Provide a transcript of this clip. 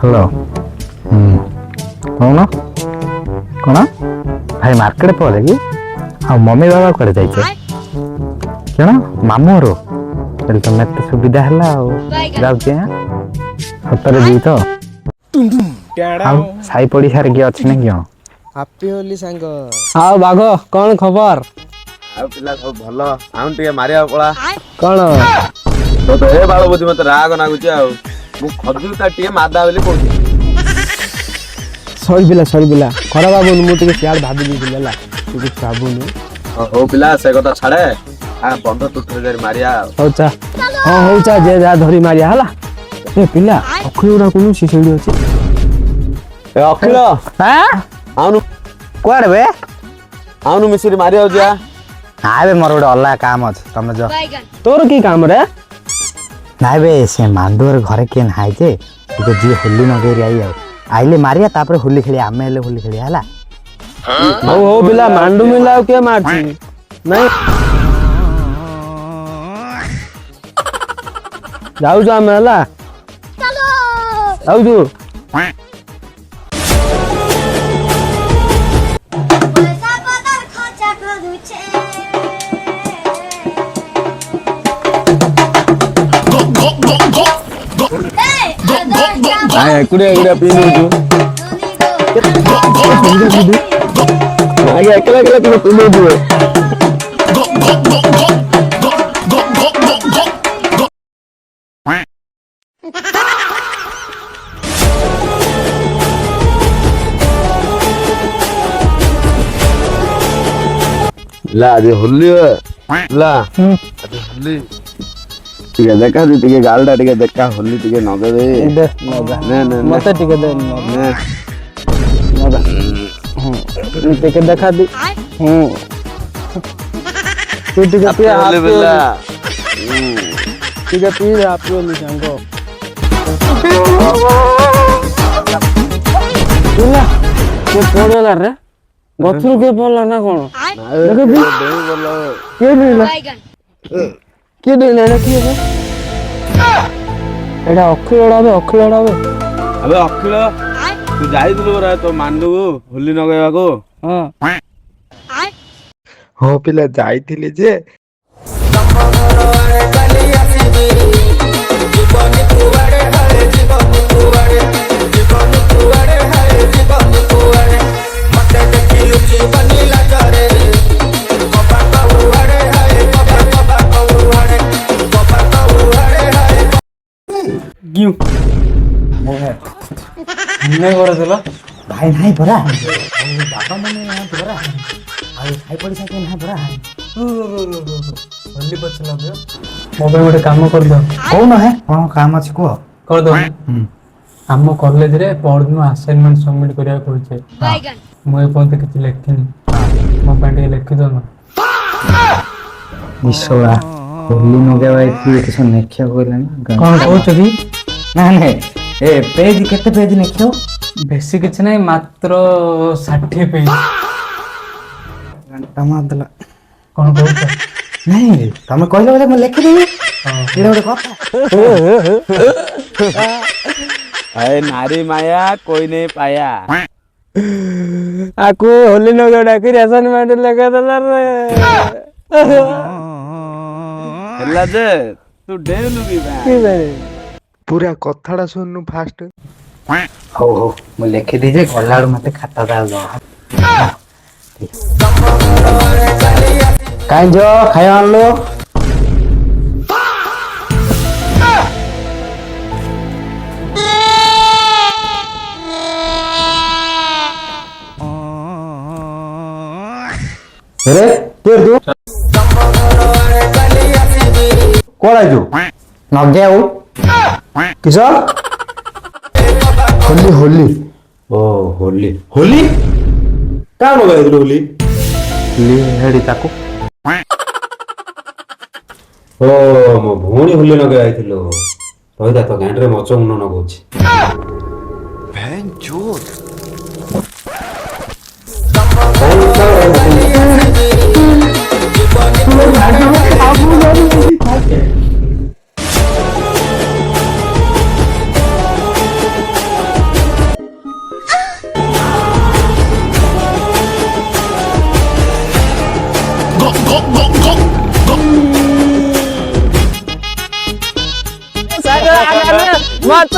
Hello कौन कौन भाई मार्केट पड़े कि हाँ मम्मी बाबा कड़े जाइए क्या मामू रो चल तुम एत सुविधा है जाऊे सतरे जी तो साई पड़िशार किए अच्छी ना क्यों ହାପି ହୋଲି ସାଙ୍ଗ। ଆଉ ବାଘ କଣ ଖବର? ଆଉ ପିଲା ସବୁ ଭଲ ଆଉ ଟିକେ ମାରିବା ପଳା କଣ ତ ଏ ବାଳ ବୁଝି ମତେ ରାଗ ନାଗୁଛି ଆଉ ମୁଁ ଖଜୁରୀ ତା ଟିକେ ମାଦା ବୋଲି କହୁଛି ସରି ପିଲା ଖରାପ ଭାବୁନି ମୁଁ ଟିକେ ସିଆଡେ ଭାବି ଦେଇଥିଲି ହେଲା ତୁ କିଛି ଭାବୁନି ହଉ ପିଲା ସେ କଥା ଛାଡେ ବନ୍ଧ ତୁଠରେ ମାରିବା ହଉ ଚା ହଁ ହଉ ଚା ଯେ ଯାହା ଧରି ମାରିବା ହେଲା ଏ ପିଲା ଅଖିଳ ଗୁଡା କୋଉ ସେ ସେଇଠି ଅଛି ଏ ଅଖିଳ ଆଉନୁ କୁଆଡେ ବେ ଆଉନୁ ମିଶିରି ମାରିବାକୁ ଯିବା ନାଇଁ ବେ ମୋର ଗୋଟେ ଅଲଗା କାମ ଅଛି ତମେ ଯ ତୋର କି କାମ ରେ ନାଇଁ ବେ ସେ ମାଣ୍ଡୁଅର ଘରେ କିଏ ନାହିଁ ଯେ ଟିକେ ଯିଏ ହୋଲି ନଗେଇ ଆଇ ଆଉ ଆଇଲେ ମାରିବା ତାପରେ ହୋଲି ଖେଳିବା ଆମେ ହେଲେ ହୋଲି ଖେଳିବା ହେଲା ହଉ ପିଲା ମାଣ୍ଡୁ ମିଲା ଆଉ କିଏ ମାରୁଛି ନାଇଁ ଯାଉଛୁ ଆମେ ହେଲା ଯାଉଛୁ ଏକୁଟିଆ ପିଇ ଦଉଛୁ ଏକଲା ତୁମେ ପିଇ ଦଉଛୁ ଆଜି ହୋଲି ହୋଲି ଟିକେ ଦେଖା ଟିକେ ଗାଲଟା ଟିକେ ଦେଖା ହୋଲି ଟିକେ ନଗେଇ ମତେ ଟିକେ ଦେ ଟିକେ ଦେଖା ଦି ତୁ ଟିକେ ପିଆ ଟିକେ ପିଇ ହାପି ହୋଲି ସାଙ୍ଗ ପଡିଗଲା ରେ ଗଛରୁ କିଏ ପଡିଲା ନା କଣ କିଏ ଡେଇଁଲା କିଏ ଏଇଟା ଅଖିଳ ଆବେ ଅଖିଳ ତୁ ଯାଇଥିଲୁ ପରା ତୋ ମାଣ୍ଡୁକୁ ହୋଲି ନଗେଇବାକୁ ହଁ ପିଲା ଯାଇଥିଲି ଯେ भाई नहीं परा बाबा मन नहीं परा साई पड़िशा के नहीं परा होली पछला बे मो पे गोटे काम कर दो कौन है कौन काम अछि को कर दो हम कॉलेज रे पढनु असाइनमेंट सबमिट करिया कहै मु ए पंत किछ लेखिनी मो पे लेखि दो ना निशोला होली नगेवा इथि किछ नेख्या कोइला ना कोन कहछ की ना नहीं ए पेज केते पेज नेख्यो बेसी किछ नहीं मात्र 60 पेज घंटा मार दला कोन कहछ नहीं तमे कहले बोले मैं लिख देबी एरा ଗୋଟେ କଥା अरे नारी माया कोई नहीं पाया आकु होली नगे डाकी असाइनमेंट लगा दला रे हेला जे तू डेलु की बा पूरा कथाड़ा सुननु फास्ट हो मैं लिखि दीजे गलाड़ मते खाता दा लो काई जो खाया आन लो अरे तेर तू कोण आहे तू नगे आऊ किसा होली होली ओ होली होली का मगाइल होली होली हेडी ताको ओ मो भूणी होली नगे आइथिलो तोइदा तो गांडरे मचो मुनो नगोछि बहन चोद ମାଛ